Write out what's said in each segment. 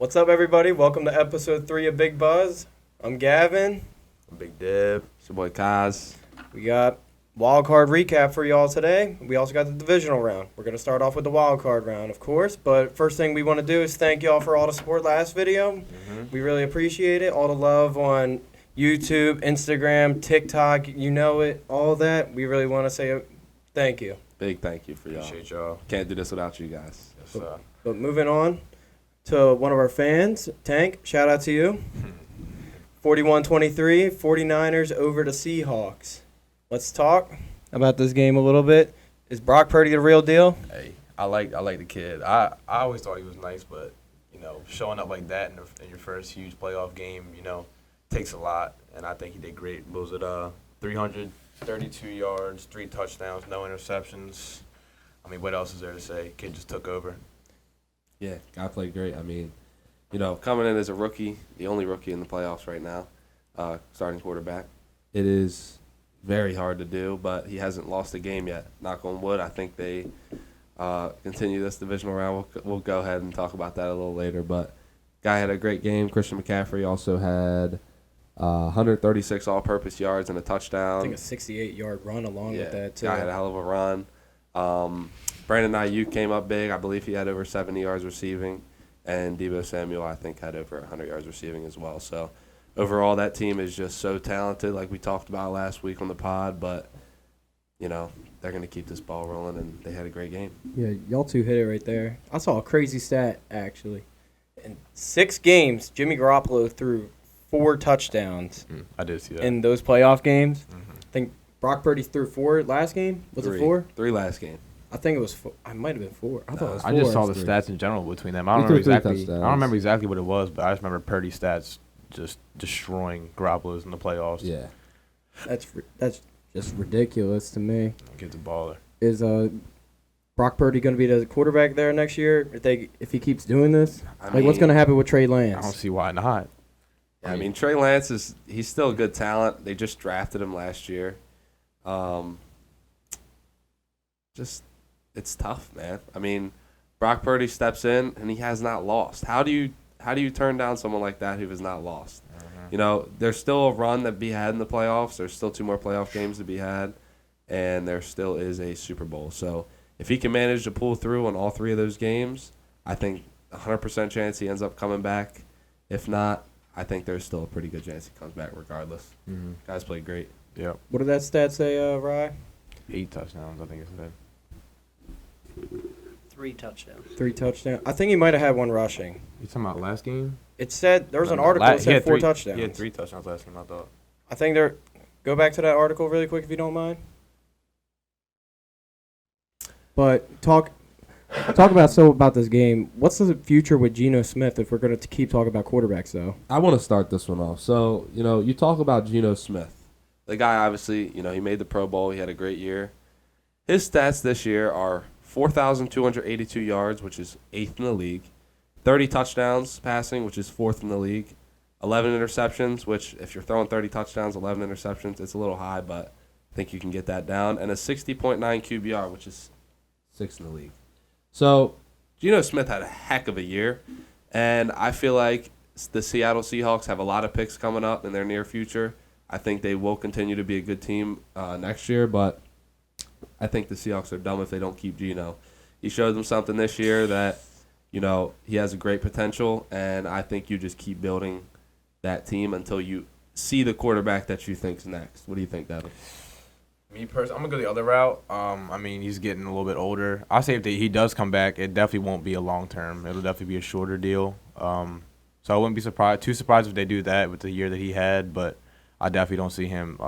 What's up, everybody? Welcome to episode 3 of Big Buzz. I'm Gavin. Big Deb. It's your boy Kaz. We got wild card recap for y'all today. We also got the divisional round. We're going to start off with the wild card round, of course. But first thing we want to do is thank y'all for all the support last video. We really appreciate it. All the love on YouTube, Instagram, TikTok, you know it, all that. We really want to say thank you. Big thank you for y'all. Appreciate y'all. Can't do this without you guys. Yes, sir. But moving on to one of our fans, Tank, shout out to you. 41-23, 49ers over the Seahawks. Let's talk about this game a little bit. Is Brock Purdy the real deal? Hey, I like the kid. I always thought he was nice, but showing up like that in your first huge playoff game, takes a lot. And I think he did great. What was it 332 yards, 3 touchdowns, no interceptions. I mean, what else is there to say? Kid just took over. Yeah, guy played great. I mean, coming in as a rookie, the only rookie in the playoffs right now, starting quarterback, it is very hard to do, but he hasn't lost a game yet. Knock on wood. I think they continue this divisional round. We'll go ahead and talk about that a little later, but guy had a great game. Christian McCaffrey also had 136 all-purpose yards and a touchdown. I think a 68-yard run along with that, too. Guy had a hell of a run. Brandon Ayuk came up big. I believe he had over 70 yards receiving. And Deebo Samuel, I think, had over 100 yards receiving as well. So, overall, that team is just so talented, like we talked about last week on the pod. But, they're going to keep this ball rolling, and they had a great game. Yeah, y'all two hit it right there. I saw a crazy stat, actually. In 6 games, Jimmy Garoppolo threw 4 touchdowns. I did see that. In those playoff games. I think Brock Purdy threw 4 last game. Was it 4? 3 last game. I think it was 4. I might have been 4. I thought it was 4. I just saw the stats in general between them. I don't remember exactly what it was, but I just remember Purdy's stats just destroying Garoppolo's in the playoffs. Yeah. That's just ridiculous to me. Get the baller. Is Brock Purdy going to be the quarterback there next year if he keeps doing this? What's going to happen with Trey Lance? I don't see why not. Yeah, I mean, Trey Lance he's still a good talent. They just drafted him last year. It's tough, man. I mean, Brock Purdy steps in and he has not lost. How do you turn down someone like that who has not lost? There's still a run that be had in the playoffs. There's still 2 more playoff games to be had, and there still is a Super Bowl. So if he can manage to pull through on all 3 of those games, I think 100% chance he ends up coming back. If not, I think there's still a pretty good chance he comes back regardless. Guys played great. Yep. What did that stat say, Rye? 8 touchdowns, I think it said. 3 touchdowns. 3 touchdowns. I think he might have had 1 rushing. You talking about last game? It said there was an article that said 4 touchdowns. He had 3 touchdowns last game, I thought. I think go back to that article really quick if you don't mind. But talk about this game. What's the future with Geno Smith if we're going to keep talking about quarterbacks though? I want to start this one off. So, you talk about Geno Smith. The guy obviously, he made the Pro Bowl. He had a great year. His stats this year are 4,282 yards, which is 8th in the league. 30 touchdowns passing, which is 4th in the league. 11 interceptions, which if you're throwing 30 touchdowns, 11 interceptions, it's a little high, but I think you can get that down. And a 60.9 QBR, which is 6th in the league. So Geno Smith had a heck of a year, and I feel like the Seattle Seahawks have a lot of picks coming up in their near future. I think they will continue to be a good team next year, but I think the Seahawks are dumb if they don't keep Geno. He showed them something this year that, he has a great potential, and I think you just keep building that team until you see the quarterback that you think's next. What do you think, Devin? Me personally, I'm going to go the other route. I mean, he's getting a little bit older. I'll say if he does come back, it definitely won't be a long term. It'll definitely be a shorter deal. So I wouldn't be too surprised if they do that with the year that he had, but I definitely don't see him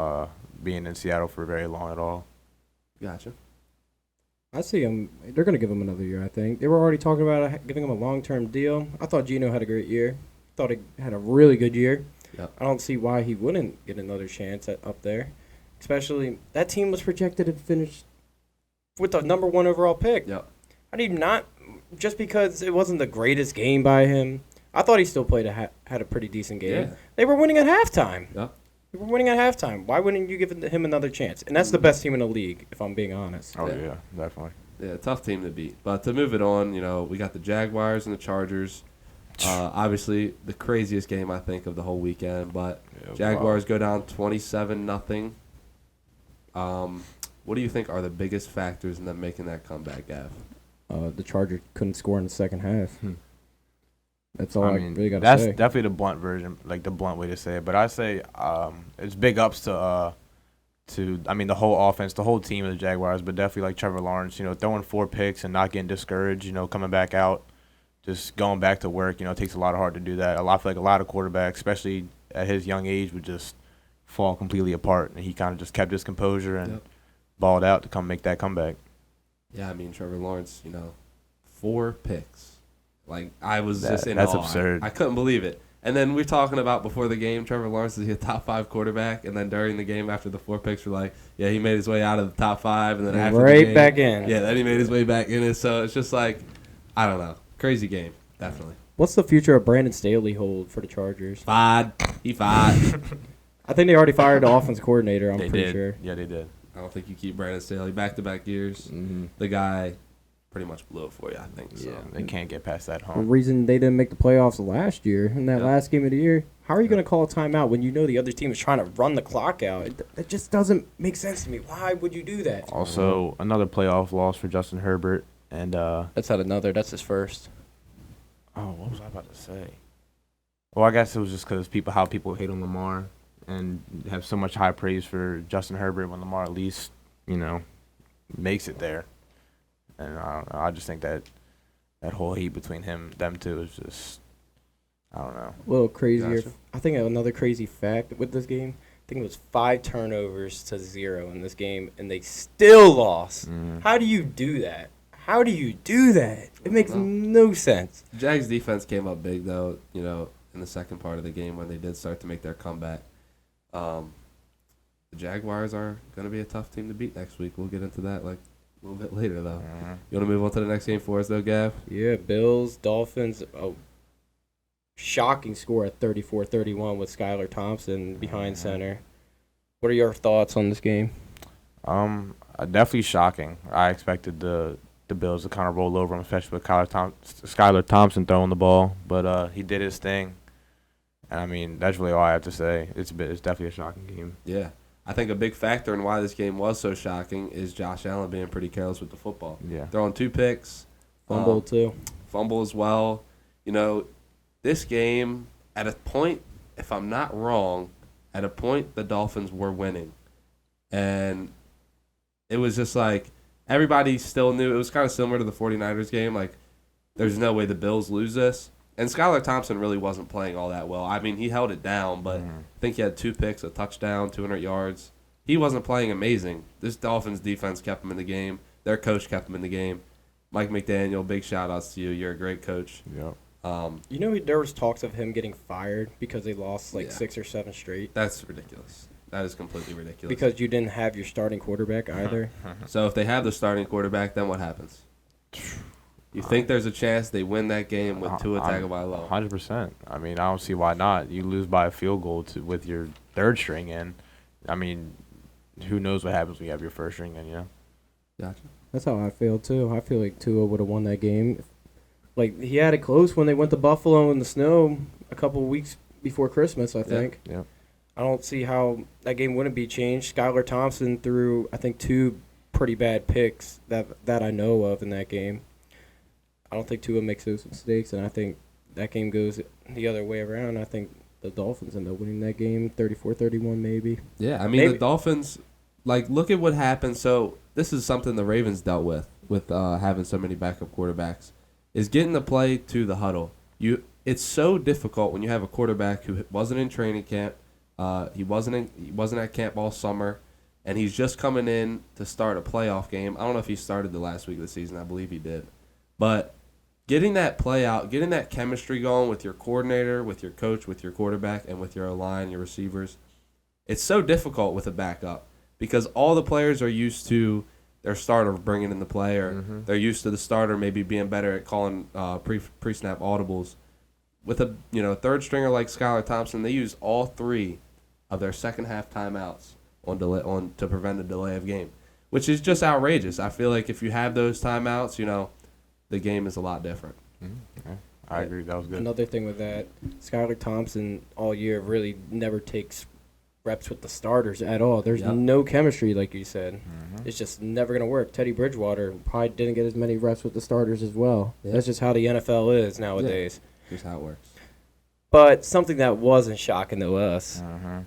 being in Seattle for very long at all. Gotcha. I see him. They're going to give him another year, I think. They were already talking about giving him a long-term deal. I thought Geno had a great year. Thought he had a really good year. Yep. I don't see why he wouldn't get another chance up there. Especially, that team was projected to finish with the number 1 overall pick. Yep. How do you not, just because it wasn't the greatest game by him, I thought he still had a pretty decent game. Yeah. They were winning at halftime. Yep. They were winning at halftime. Why wouldn't you give him another chance? And that's the best team in the league, if I'm being honest. Oh, yeah, definitely. Yeah, tough team to beat. But to move it on, we got the Jaguars and the Chargers. Obviously, the craziest game I think of the whole weekend. But Yeah, Jaguars go down 27-0. What do you think are the biggest factors in them making that comeback, Gav? The Chargers couldn't score in the second half. That's all I really got to that's say. definitely the blunt version, like the blunt way to say it. But I say it's big ups to the whole offense, the whole team of the Jaguars, but definitely like Trevor Lawrence, throwing 4 picks and not getting discouraged, coming back out, just going back to work. It takes a lot of heart to do that. I feel like a lot of quarterbacks, especially at his young age, would just fall completely apart, and he kind of just kept his composure and balled out to come make that comeback. Yeah, Trevor Lawrence, 4 picks. Like, I was just in That's awe. absurd. I couldn't believe it. And then we're talking about before the game, Trevor Lawrence is a top 5 quarterback. And then during the game, after the 4 picks, we're like, yeah, he made his way out of the top 5. And then after the game, back in. Yeah, then he made his way back in it. So it's just like, I don't know. Crazy game, definitely. What's the future of Brandon Staley hold for the Chargers? Fired. He fired. I think they already fired the offense coordinator. I'm They pretty did. sure. Yeah, they did. I don't think you keep Brandon Staley back-to-back years. Mm-hmm. The guy pretty much blew it for you, I think. So. Yeah, they can't get past that The hump. reason they didn't make the playoffs last year in that Yeah. last game of the year, how are you going to call a timeout when you know the other team is trying to run the clock out? It just doesn't make sense to me. Why would you do that? Also, another playoff loss for Justin Herbert. And, That's That's his first. what was I about to say? Well, I guess it was just because how people hate on Lamar and have so much high praise for Justin Herbert when Lamar at least, makes it there. And I don't know. I just think that whole heat between them two is just, I don't know. A little crazier. Gotcha. I think another crazy fact with this game, I think it was 5 turnovers to 0 in this game, and they still lost. How do you do that? How do you do that? It makes no sense. Jags defense came up big, though, in the second part of the game when they did start to make their comeback. The Jaguars are going to be a tough team to beat next week. We'll get into that a little bit later, though. You want to move on to the next game for us, though, Gav? Yeah, Bills, Dolphins, shocking score at 34-31 with Skylar behind center. What are your thoughts on this game? Definitely shocking. I expected the Bills to kind of roll over them, especially with Skylar Thompson throwing the ball, but he did his thing. And that's really all I have to say. It's definitely a shocking game. Yeah. I think a big factor in why this game was so shocking is Josh Allen being pretty careless with the football. Yeah. Throwing 2 picks. Fumble, too. Fumble as well. This game, at a point, if I'm not wrong, the Dolphins were winning. And it was just like everybody still knew. It was kind of similar to the 49ers game. Like, there's no way the Bills lose this. And Skylar Thompson really wasn't playing all that well. He held it down, but I think he had 2 picks, a touchdown, 200 yards. He wasn't playing amazing. This Dolphins defense kept him in the game. Their coach kept him in the game. Mike McDaniel, big shout-outs to you. You're a great coach. Yep. There was talks of him getting fired because they lost 6 or 7 straight. That's ridiculous. That is completely ridiculous. Because you didn't have your starting quarterback either. So if they have the starting quarterback, then what happens? You think there's a chance they win that game with Tua Tagovailoa? 100%. I don't see why not. You lose by a field goal with your third string in. Who knows what happens when you have your first string in, Gotcha. That's how I feel, too. I feel like Tua would have won that game. Like, he had it close when they went to Buffalo in the snow a couple of weeks before Christmas, I think. Yeah. I don't see how that game wouldn't be changed. Skylar Thompson threw, I think, 2 pretty bad picks that I know of in that game. I don't think Tua makes those mistakes, and I think that game goes the other way around. I think the Dolphins end up winning that game 34-31 maybe. Yeah, the Dolphins, look at what happened. So this is something the Ravens dealt with having so many backup quarterbacks, is getting the play to the huddle. It's so difficult when you have a quarterback who wasn't in training camp. He wasn't at camp all summer, and he's just coming in to start a playoff game. I don't know if he started the last week of the season. I believe he did. But getting that play out, getting that chemistry going with your coordinator, with your coach, with your quarterback, and with your line, your receivers, it's so difficult with a backup because all the players are used to their starter bringing in the play, or they're used to the starter maybe being better at calling pre-snap audibles. With a third stringer like Skylar Thompson, they use all 3 of their second half timeouts to prevent a delay of game, which is just outrageous. I feel like if you have those timeouts, the game is a lot different. I agree. That was good. Another thing with that, Skylar Thompson all year really never takes reps with the starters at all. There's no chemistry, like you said. Mm-hmm. It's just never going to work. Teddy Bridgewater probably didn't get as many reps with the starters as well. Yeah. That's just how the NFL is nowadays. Yeah. Just how it works. But something that wasn't shocking to us,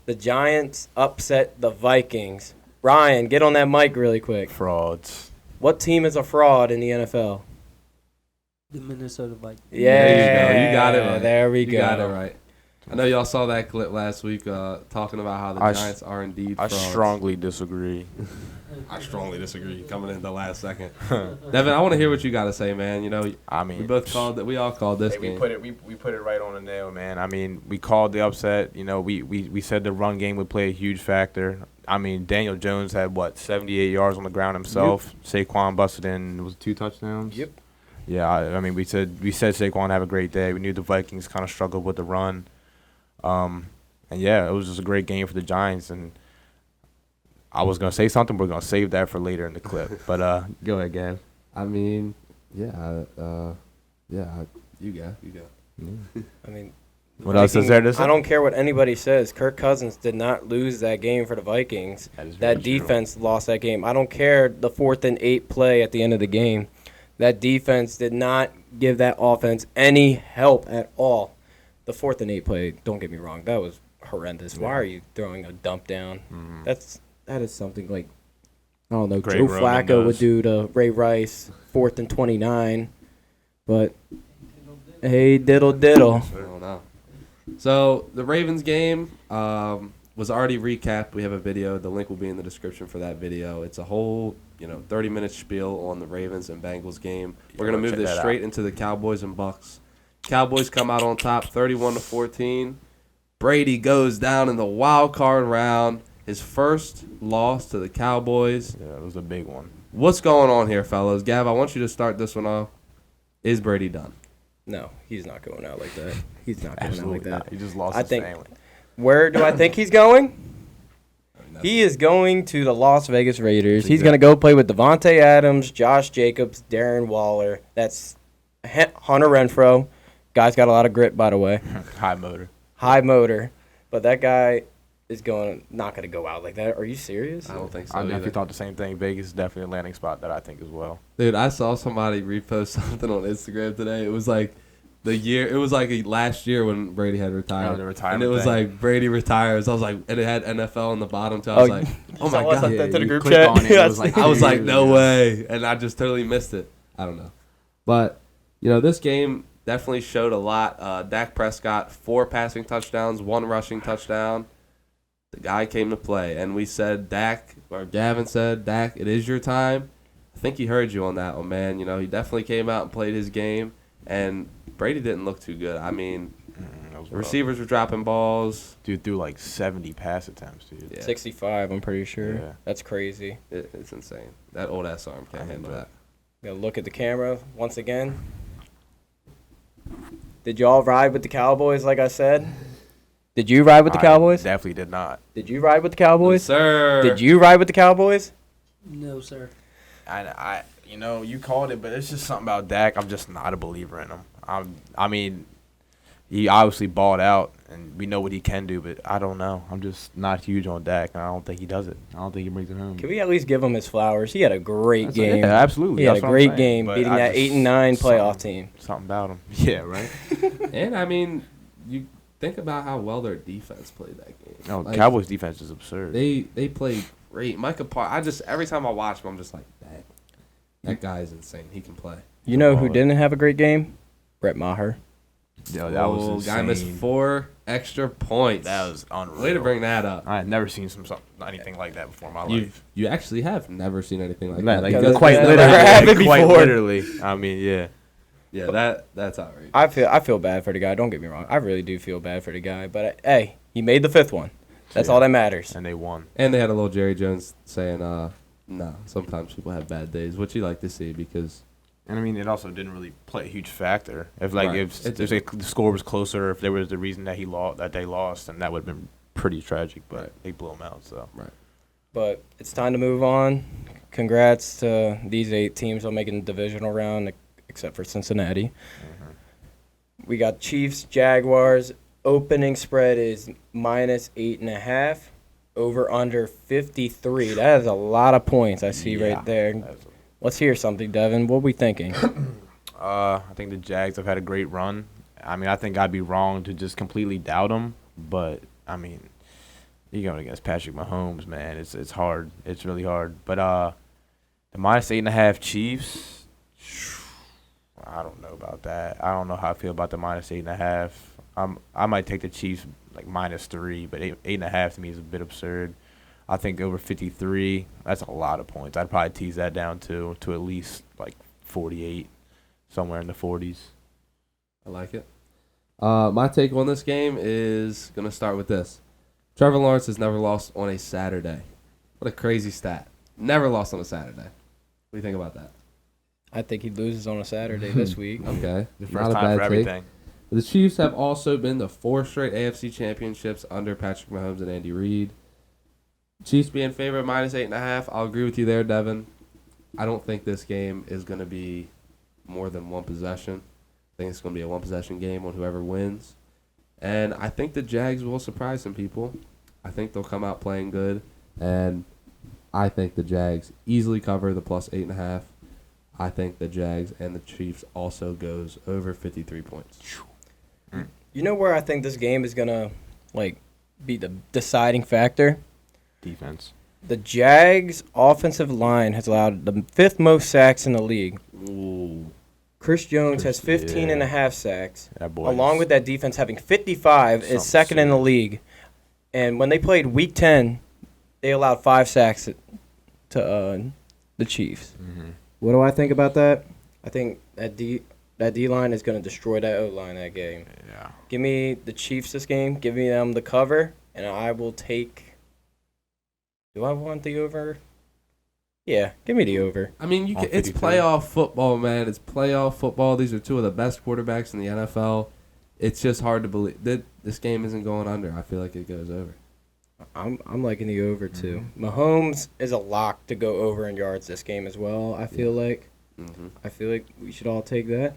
the Giants upset the Vikings. Ryan, get on that mic really quick. Frauds. What team is a fraud in the NFL? The Minnesota Vikings. Yeah, there you go. You got it right. There we you go. You got it right. I know y'all saw that clip last week talking about how the Giants are indeed frauds. I strongly disagree. I strongly disagree. Coming in the last second, Devin, I want to hear what you got to say, man. You know, I mean, we both called that. We all called this game. We put it right on the nail, man. I mean, we called the upset. You know, we said the run game would play a huge factor. I mean, Daniel Jones had 78 yards on the ground himself. Yep. Saquon busted in 2 touchdowns. Yep. Yeah, I mean, we said Saquon have a great day. We knew the Vikings kind of struggled with the run. And yeah, it was just a great game for the Giants. And I was gonna say something. We're gonna save that for later in the clip. But go ahead, Gav. I mean, you go. I mean, what else is there to say? I don't care what anybody says. Kirk Cousins did not lose that game for the Vikings. That defense lost that game. I don't care the 4th and 8 play at the end of the game. That defense did not give that offense any help at all. The 4th and 8 play, don't get me wrong, that was horrendous. Why are you throwing a dump down? Mm-hmm. That is something like, I don't know, Great Joe Roman Flacco does. would do to Ray Rice, 4th and 29. But, hey, diddle. I don't know. So the Ravens game was already recapped. We have a video. The link will be in the description for that video. It's a whole 30-minute spiel on the Ravens and Bengals game. We're gonna move this straight into the Cowboys and Bucks. Cowboys come out on top, 31-14. Brady goes down in the wild card round. His first loss to the Cowboys. Yeah, it was a big one. What's going on here, fellas? Gav, I want you to start this one off. Is Brady done? No, he's not going out like that. He's not going Absolutely out like that. not. He just lost his family. Where do I think he's going? He is going to the Las Vegas Raiders. He's going to go play with Devontae Adams, Josh Jacobs, Darren Waller. That's Hunter Renfrow. Guy's got a lot of grit, by the way. High motor. But that guy is not going to go out like that. Are you serious? I don't think so. I either. definitely thought the same thing. Vegas is definitely a landing spot that I think as well. Dude, I saw somebody repost something on Instagram today. It was like last year when Brady had retired. Oh, the retirement and it was thing. like Brady retires. I was like, and it had NFL on the bottom too. I was like, oh my god! That to the group clicked chat. on it, it was like, I was like, no way, and I just totally missed it. I don't know, but this game definitely showed a lot. Dak Prescott, 4 passing touchdowns, 1 rushing touchdown. The guy came to play, and we said Gavin said, Dak, it is your time. I think he heard you on that one, man. He definitely came out and played his game, and Brady didn't look too good. I mean, the receivers were dropping balls. Dude threw like 70 pass attempts, dude. Yeah. 65, I'm pretty sure. Yeah. That's crazy. It's insane. That old-ass arm can't handle that. Gotta look at the camera once again. Did y'all ride with the Cowboys, like I said? Did you ride with the Cowboys? Definitely did not. Did you ride with the Cowboys? Yes, sir. Did you ride with the Cowboys? No, sir. I you called it, but it's just something about Dak. I'm just not a believer in him. I mean, he obviously balled out, and we know what he can do, but I don't know. I'm just not huge on Dak, and I don't think he does it. I don't think he brings it home. Can we at least give him his flowers? He had a great game. Yeah, absolutely. He had That's a what I'm great saying. game, But beating I that just- 8-9 playoff team. Something about him. Yeah, right? And, I mean, you think about how well their defense played that game. No, Like, Cowboys defense is absurd. They played great. Micah Parsons, every time I watch him, I'm just like, that guy is insane. He can play. You know who didn't have a great game? Brett Maher. Yo, that was insane. Guy missed 4 extra points. That was unreal. Way to bring that up. I had never seen anything like that before in my life. You actually have never seen anything like Nah, that. like, Because quite that literally. never happened Quite before. literally. I mean, yeah. Yeah, that's outrageous. I feel bad for the guy. Don't get me wrong. I really do feel bad for the guy. But, hey, he made the 5th one. That's all that matters. And they won. And they had a little Jerry Jones saying, no, sometimes people have bad days, which you like to see because And I mean, it also didn't really play a huge factor. If Right. if the score was closer, if there was the reason that they lost, then that would have been pretty tragic. But Right. they blew them out. So But it's time to move on. Congrats to these 8 teams on making the divisional round, except for Cincinnati. We got Chiefs, Jaguars. Opening spread is -8.5. Over under 53. That is a lot of points I see right there. Let's hear something, Devin. What are we thinking? I think the Jags have had a great run. I mean, I think I'd be wrong to just completely doubt them, but I mean, you're going against Patrick Mahomes, man. It's hard. It's really hard. But the -8.5 Chiefs, I don't know about that. I don't know how I feel about the -8.5. I might take the Chiefs like -3, but 8.5 to me is a bit absurd. I think over 53, that's a lot of points. I'd probably tease that down to at least like 48, somewhere in the 40s. I like it. My take on this game is going to start with this. Trevor Lawrence has never lost on a Saturday. What a crazy stat. Never lost on a Saturday. What do you think about that? I think he loses on a Saturday this week. Okay. The Not first a time bad for take. everything. The Chiefs have also been to 4 straight AFC championships under Patrick Mahomes and Andy Reid. Chiefs being favored -8.5. I'll agree with you there, Devin. I don't think this game is going to be more than one possession. I think it's going to be a one-possession game on whoever wins. And I think the Jags will surprise some people. I think they'll come out playing good. And I think the Jags easily cover the +8.5. I think the Jags and the Chiefs also goes over 53 points. You know where I think this game is going to be the deciding factor? Defense. The Jags' offensive line has allowed the 5th most sacks in the league. Ooh. Chris Jones has Chris, 15 and a half sacks. That boy Along is with that defense having 55 is something second in the serious. league. And when they played Week 10, they allowed 5 sacks to the Chiefs. Mhm. What do I think about that? I think that D-line is going to destroy that O-line that game. Yeah. Give me the Chiefs this game. Give me them the cover, and I will take. Do I want the over? Yeah, give me the over. I mean, On it's 53. playoff football, man. It's playoff football. These are 2 of the best quarterbacks in the NFL. It's just hard to believe that this game isn't going under. I feel like it goes over. I'm liking the over too. Mahomes is a lock to go over in yards this game as well. I feel like. Mm-hmm. I feel like we should all take that.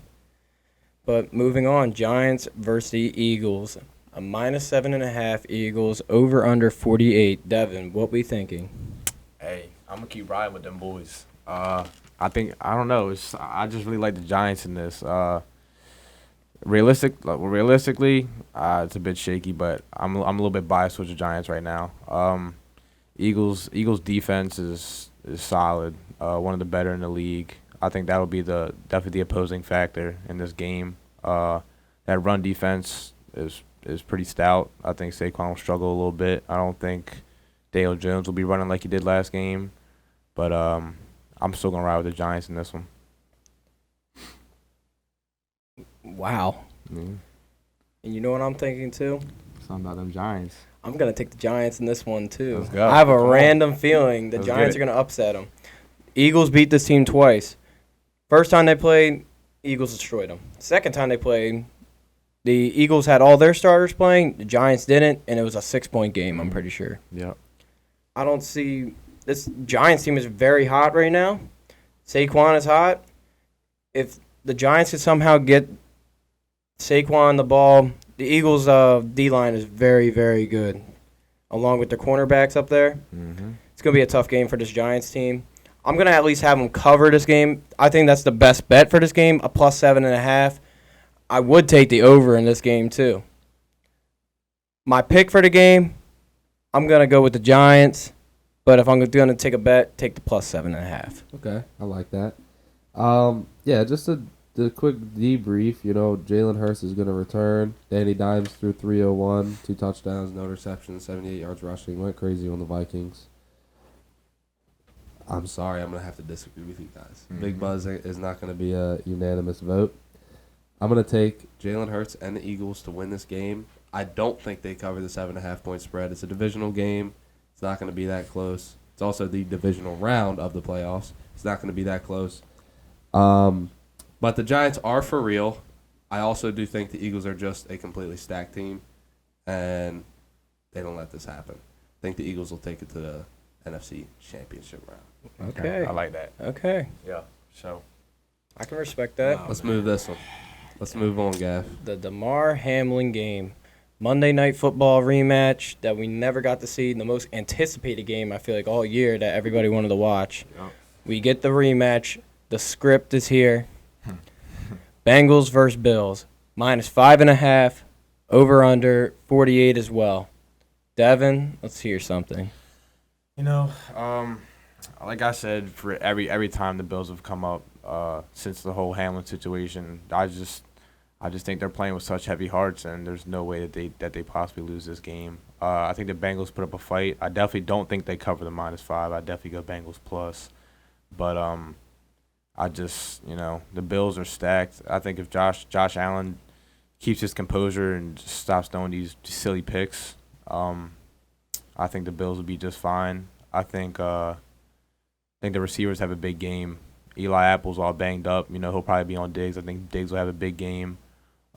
But moving on, Giants versus the Eagles. A -7.5 Eagles, over under 48. Devin, what we thinking? Hey, I'm gonna keep riding with them boys. I don't know. I just really like the Giants in this. Realistically, it's a bit shaky, but I'm a little bit biased with the Giants right now. Eagles defense is solid. One of the better in the league. I think that'll be definitely the opposing factor in this game. That run defense is pretty stout. I think Saquon will struggle a little bit. I don't think Dale Jones will be running like he did last game, but I'm still gonna ride with the Giants in this one. Wow. Mm-hmm. And you know what I'm thinking too? Something about them Giants. I'm going to take the Giants in this one too. Let's go. I have a Come on. random feeling the Let's Giants are get going to upset them. Eagles beat this team twice. First time they played, Eagles destroyed them. Second time they played, the Eagles had all their starters playing. The Giants didn't, and it was a 6-point game, I'm pretty sure. Yep. I don't see – this Giants team is very hot right now. Saquon is hot. If the Giants could somehow get Saquon the ball, the Eagles' D-line is very, very good, along with their cornerbacks up there. Mm-hmm. It's going to be a tough game for this Giants team. I'm going to at least have them cover this game. I think that's the best bet for this game, a +7.5. I would take the over in this game, too. My pick for the game, I'm going to go with the Giants. But if I'm going to take a bet, take the +7.5. Okay, I like that. Yeah, just the quick debrief. You know, Jalen Hurts is going to return. Danny Dimes threw 301, 2 touchdowns, no interceptions, 78 yards rushing. Went crazy on the Vikings. I'm sorry, I'm going to have to disagree with you guys. Mhm. Big Buzz is not going to be a unanimous vote. I'm going to take Jalen Hurts and the Eagles to win this game. I don't think they cover the 7.5-point spread. It's a divisional game. It's not going to be that close. It's also the divisional round of the playoffs. It's not going to be that close. But the Giants are for real. I also do think the Eagles are just a completely stacked team, and they don't let this happen. I think the Eagles will take it to the NFC Championship round. Okay. I like that. Okay. Yeah. So I can respect that. Let's move this one. Let's move on, Gav. The DeMar Hamlin game. Monday Night Football rematch that we never got to see. The most anticipated game, I feel like, all year that everybody wanted to watch. Yep. We get the rematch. The script is here. Bengals versus Bills. -5.5. Over under 48 as well. Devin, let's hear something. You know, like I said, for every time the Bills have come up since the whole Hamlin situation, I just think they're playing with such heavy hearts, and there's no way that they possibly lose this game. I think the Bengals put up a fight. I definitely don't think they cover the -5. I definitely go Bengals plus, but I just the Bills are stacked. I think if Josh Allen keeps his composure and just stops throwing these silly picks, I think the Bills will be just fine. I think the receivers have a big game. Eli Apple's all banged up. He'll probably be on Diggs. I think Diggs will have a big game.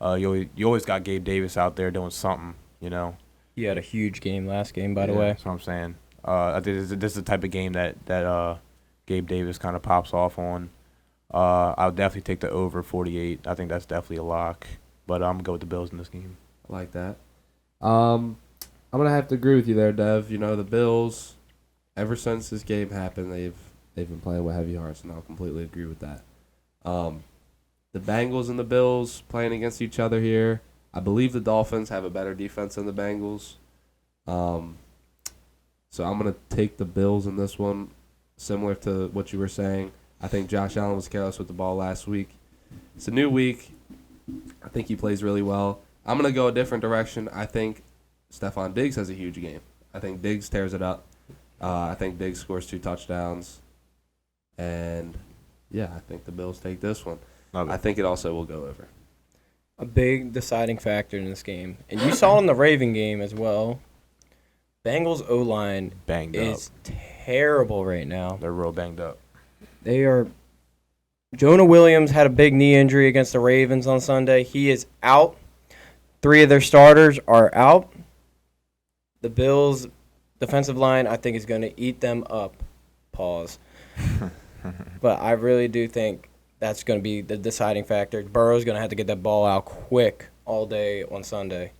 You always got Gabe Davis out there doing something. He had a huge game last game, by the Yeah, way. that's what I'm saying. I think this is the type of game that Gabe Davis kind of pops off on. I'll definitely take the over 48. I think that's definitely a lock. But I'm going to go with the Bills in this game. I like that. I'm going to have to agree with you there, Dev. The Bills, ever since this game happened, they've been playing with heavy hearts, and I'll completely agree with that. The Bengals and the Bills playing against each other here. I believe the Dolphins have a better defense than the Bengals. So I'm going to take the Bills in this one, similar to what you were saying. I think Josh Allen was careless with the ball last week. It's a new week. I think he plays really well. I'm going to go a different direction. I think Stephon Diggs has a huge game. I think Diggs tears it up. I think Diggs scores 2 touchdowns. And, yeah, I think the Bills take this one. I think it also will go over. A big deciding factor in this game. And you saw in the Raven game as well. Bengals O-line Banged is up. terrible right now. They're real banged up. They are. Jonah Williams had a big knee injury against the Ravens on Sunday. He is out. 3 of their starters are out. The Bills' defensive line, I think, is going to eat them up. Pause. But I really do think that's going to be the deciding factor. Burrow's going to have to get that ball out quick all day on Sunday.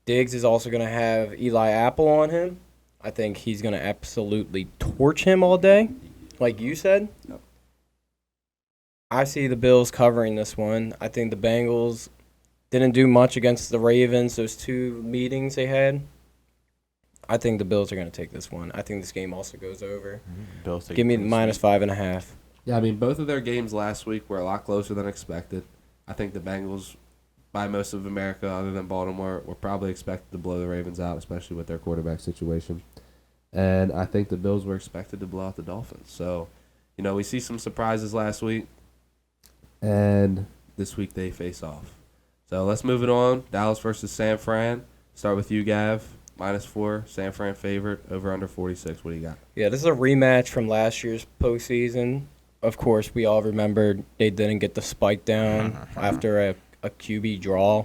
Diggs is also going to have Eli Apple on him. I think he's going to absolutely torch him all day, like you said. Yep. I see the Bills covering this one. I think the Bengals didn't do much against the Ravens, those 2 meetings they had. I think the Bills are going to take this one. I think this game also goes over. Bills take Give me it the pretty sweet. -5.5. Yeah, I mean, both of their games last week were a lot closer than expected. I think the Bengals, by most of America other than Baltimore, were probably expected to blow the Ravens out, especially with their quarterback situation. And I think the Bills were expected to blow out the Dolphins. So, we see some surprises last week. And this week they face off. So let's move it on. Dallas versus San Fran. Start with you, Gav. -4. San Fran favorite. Over under 46. What do you got? Yeah, this is a rematch from last year's postseason. Of course, we all remember they didn't get the spike down after a QB draw.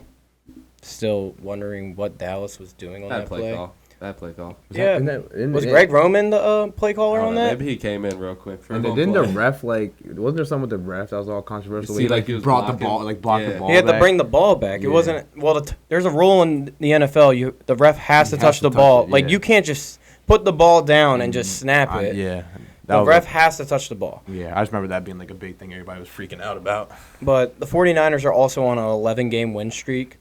Still wondering what Dallas was doing on that play. Call. Bad play call. Yeah. Was Greg Roman the play caller on that? Maybe he came in real quick. And then didn't the ref wasn't there something with the ref that was all controversial? You see, He he was brought the blocking. ball, blocked Yeah. the ball. He had to back. bring the ball back. It Yeah. wasn't there's a rule in the NFL. The ref has to touch the ball. it, yeah. You can't just put the ball down and just snap it. Yeah. The ref has to touch the ball. Yeah, I just remember that being like a big thing everybody was freaking out about. But the 49ers are also on an 11-game win streak.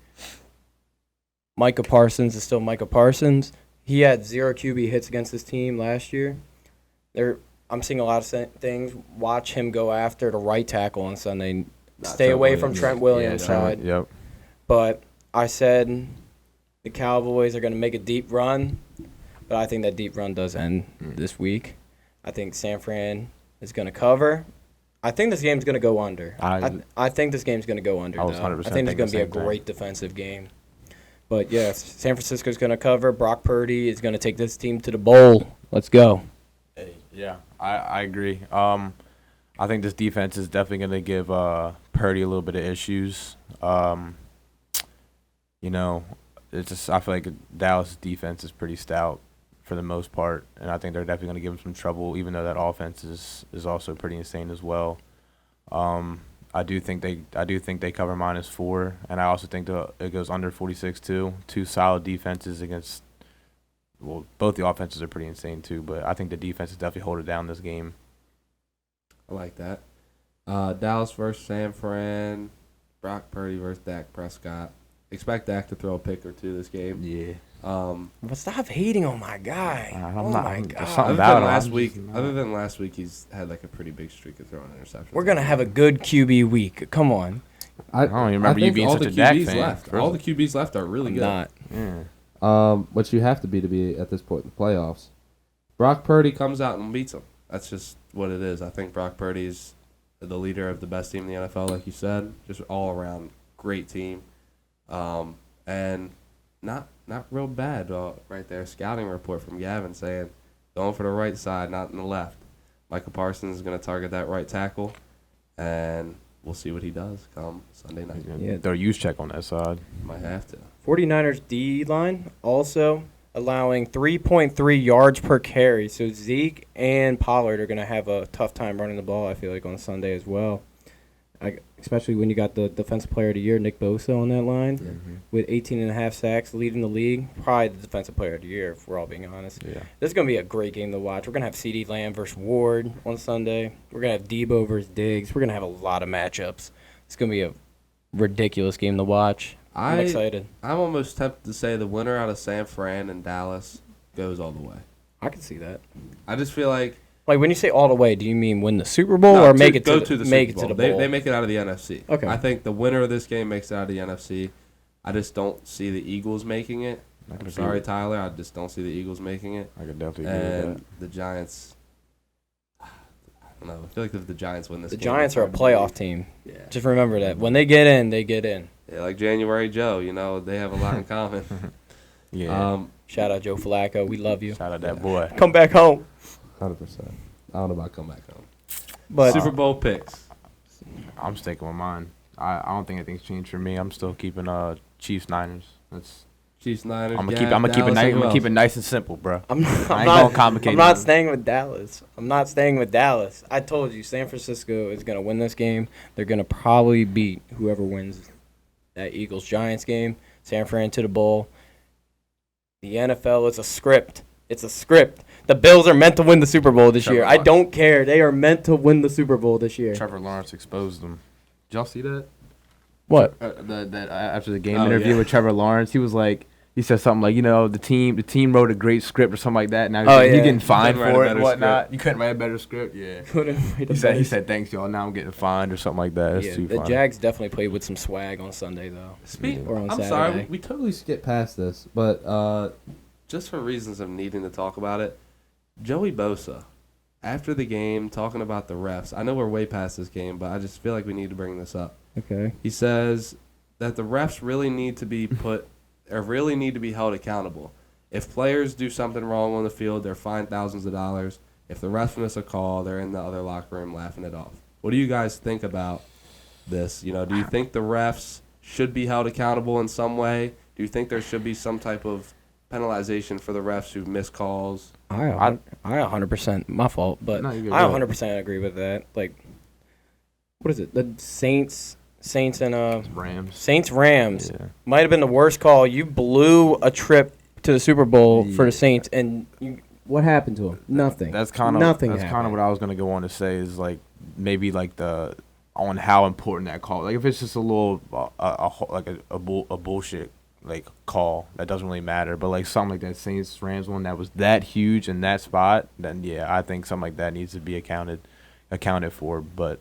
Micah Parsons is still Micah Parsons. He had 0 QB hits against his team last year. I'm seeing a lot of things. Watch him go after the right tackle on Sunday. Stay Trent away from Williams. Trent Williams' Yeah, side. Yep. But I said the Cowboys are going to make a deep run. But I think that deep run does end this week. I think San Fran is going to cover. I think this game's going to go under. I think this game's going to go under. I was though. 100% I think it's going to be a thinking the same great defensive game. But, yeah, San Francisco's going to cover. Brock Purdy is going to take this team to the bowl. Let's go. Hey, yeah, I agree. I think this defense is definitely going to give Purdy a little bit of issues. It's just I feel like Dallas' defense is pretty stout for the most part, and I think they're definitely going to give him some trouble, even though that offense is also pretty insane as well. I do think they cover -4, and I also think it goes under 46 too. Two solid defenses against. Well, both the offenses are pretty insane too, but I think the defenses definitely hold it down this game. I like that. Dallas versus San Fran. Brock Purdy versus Dak Prescott. Expect Dak to throw a pick or two this game. Yeah. But stop hating on my guy. There's God. something about him. Other than last week, he's had like a pretty big streak of throwing interceptions. We're gonna have a good QB week. Come on. I don't even remember you being such a Dak fan. All the QBs left are really I'm good. not. Yeah. What you have to be at this point in the playoffs. Brock Purdy comes out and beats them. That's just what it is. I think Brock Purdy's the leader of the best team in the NFL, like you said. Just all around great team. And not real bad right there. Scouting report from Gavin saying going for the right side, not in the left. Michael Parsons is going to target that right tackle, and we'll see what he does come Sunday night. Yeah. Throw a use check on that side. Might have to. 49ers D-line also allowing 3.3 yards per carry. So Zeke and Pollard are going to have a tough time running the ball, I feel like, on Sunday as well. Especially when you got the defensive player of the year, Nick Bosa, on that line with 18.5 sacks, leading the league. Probably the defensive player of the year, if we're all being honest. Yeah. This is going to be a great game to watch. We're going to have CeeDee Lamb versus Ward on Sunday. We're going to have Debo versus Diggs. We're going to have a lot of matchups. It's going to be a ridiculous game to watch. I'm excited. I'm almost tempted to say the winner out of San Fran and Dallas goes all the way. I can see that. I just feel like when you say all the way, do you mean win the Super Bowl or make it to the Super Bowl? bowl? They make it out of the NFC. Okay. I think the winner of this game makes it out of the NFC. I just don't see the Eagles making it. I'm sorry, Tyler. I just don't see the Eagles making it. I could definitely agree with And that. the Giants, I don't know. I feel like if the Giants win this The game, Giants are a playoff team. Yeah. Just remember that. When they get in, they get in. Yeah, like January Joe, they have a lot in common. Yeah. Shout out Joe Flacco. We love you. Shout out that boy. Come back home. 100%. I don't know about come back home. But Super Bowl picks. I'm sticking with mine. I don't think anything's changed for me. I'm still keeping Chiefs Niners. That's Chiefs, Niners. I'm gonna keep it nice and simple, bro. I'm not gonna complicate I'm not it. staying with Dallas. I told you, San Francisco is going to win this game. They're going to probably beat whoever wins that Eagles-Giants game. San Fran to the bowl. The NFL is a script. It's a script. The Bills are meant to win the Super Bowl this year. I don't care. They are meant to win the Super Bowl this year. Trevor Lawrence exposed them. Did y'all see that? What? After the game Oh, interview yeah. with Trevor Lawrence, he said something like, the team wrote a great script or something like that. Now he's getting fined Couldn't write a for it and better whatnot. script. You couldn't write a better script. Yeah. Couldn't wait a He minute. said thanks y'all. Now I'm getting fined or something like that. That's Yeah, too the funny. Jags definitely played with some swag on Sunday, though. Or on I'm Saturday. sorry, we totally skipped past this, but just for reasons of needing to talk about it, Joey Bosa, after the game, talking about the refs. I know we're way past this game, but I just feel like we need to bring this up. Okay. He says that the refs really need to be really need to be held accountable. If players do something wrong on the field, they're fined thousands of dollars. If the refs miss a call, they're in the other locker room laughing it off. What do you guys think about this? Do you think the refs should be held accountable in some way? Do you think there should be some type of penalization for the refs who miss calls? I 100%, my fault, but No, you're good. I 100% agree with that. Like, what is it? The Saints and Rams. Saints-Rams Yeah. might have been the worst call. You blew a trip to the Super Bowl for the Saints, and what happened to them? Nothing. That's kind of nothing. That's kind of happened. what I was gonna go on to say is like maybe like on how important that call. Like if it's just a little a bullshit like call that doesn't really matter, but like something like that Saints Rams one that was that huge in that spot, then yeah, I think something like that needs to be accounted for. But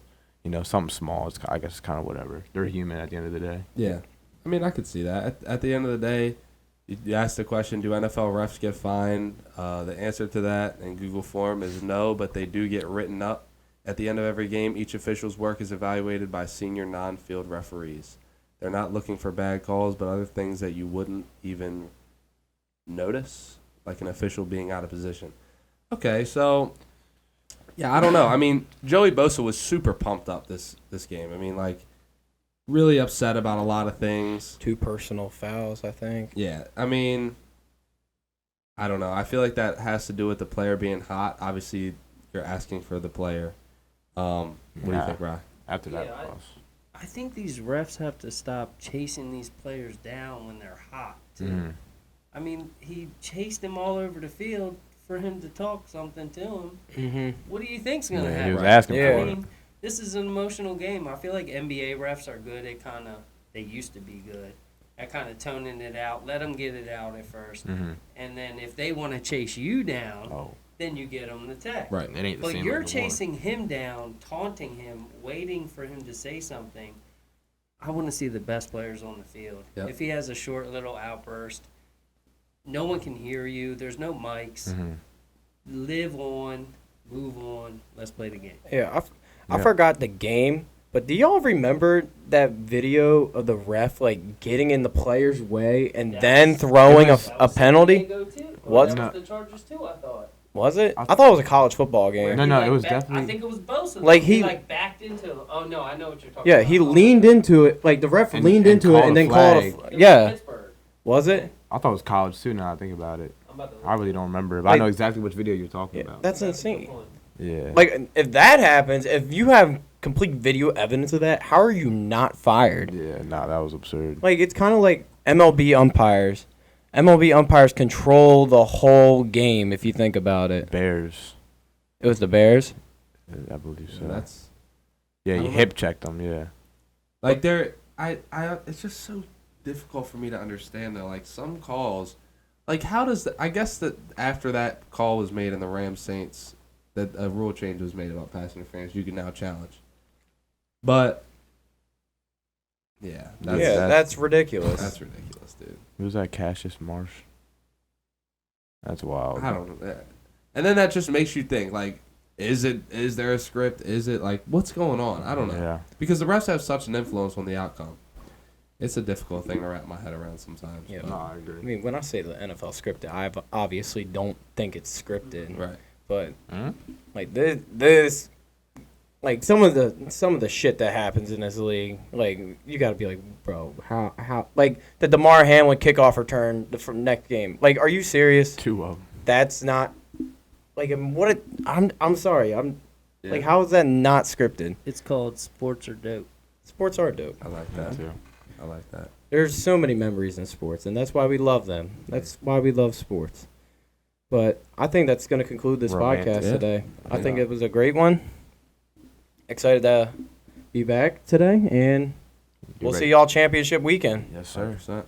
something small, I guess it's kind of whatever. They're human at the end of the day. Yeah. I mean, I could see that. At the end of the day, you asked the question, do NFL refs get fined? The answer to that in Google form is no, but they do get written up. At the end of every game, each official's work is evaluated by senior non-field referees. They're not looking for bad calls, but other things that you wouldn't even notice, like an official being out of position. Okay, so, yeah, I don't know. I mean, Joey Bosa was super pumped up this game. I mean, like, really upset about a lot of things. 2 personal fouls, I think. Yeah, I mean, I don't know. I feel like that has to do with the player being hot. Obviously, you're asking for the player. What do you think, Rye? After that, Yeah, I think these refs have to stop chasing these players down when they're hot, too. Mhm. I mean, he chased him all over the field for him to talk something to him. Mm-hmm. What do you think's going to Yeah, happen? he was asking Yeah. for I it. mean, this is an emotional game. I feel like NBA refs are good at they used to be good at kind of toning it out. Let them get it out at first. Mhm. And then if they want to chase you down, Oh, then you get them the tech. Right. it ain't the But same. you're like before. chasing him down, taunting him, waiting for him to say something. I want to see the best players on the field. Yep. If he has a short little outburst, no one can hear you. There's no mics. Mhm. Live on, move on. Let's play the game. Yeah, I Yeah. forgot the game, but do y'all remember that video of the ref like getting in the player's way and That then was- throwing That a was San penalty? Diego too. What? That No. was the Chargers too, I thought. Was it? I- I thought it was a college football game. No, He, no, it was I definitely- think it was Bosa. Like, he he- like backed into. Oh no, I know what you're talking Yeah, about. he leaned into it. Like the ref And- leaned and into it called and a then called flag. a. It was Yeah, Pittsburgh. was it? I thought it was college too. Now I think about it, I'm about to I really don't remember, but Like- I know exactly which video you're talking Yeah, about. that's insane. Yeah. Like if that happens, if you have complete video evidence of that, how are you not fired? Yeah, nah, that was absurd. Like it's kind of like MLB umpires. MLB umpires control the whole game if you think about it. Bears, It was the Bears. I believe so. So that's Yeah, I you don't know. hip checked them. Yeah. like there. I. It's just so difficult for me to understand though. Like some calls, like how does I guess that after that call was made in the Rams Saints, that a rule change was made about pass interference. You can now challenge. But yeah, That's ridiculous. that's ridiculous, dude. Who's that? Cassius Marsh. That's wild. I don't know. And then that just makes you think, like, is there a script? Is it like what's going on? I don't know. Yeah. Because the refs have such an influence on the outcome. It's a difficult thing to wrap my head around sometimes. Yeah. No, I I agree. mean, when I say the NFL scripted, I obviously don't think it's scripted. Right. But Hmm? like this, like some of the shit that happens in this league, like you got to be like, bro, how like the DeMar Hamlin kickoff return from next game. Like, are you serious? Two of them. That's not like I'm sorry. I'm Yeah. like, how is that not scripted? It's called sports are dope. Sports are dope. I like That that. too. I like that. There's so many memories in sports, and that's why we love them. That's why we love sports. But I think that's going to conclude this Romantic. podcast Yeah. today. I Yeah. think it was a great one. Excited to be back today, and You we'll ready? see y'all championship weekend. Yes, sir. 100%.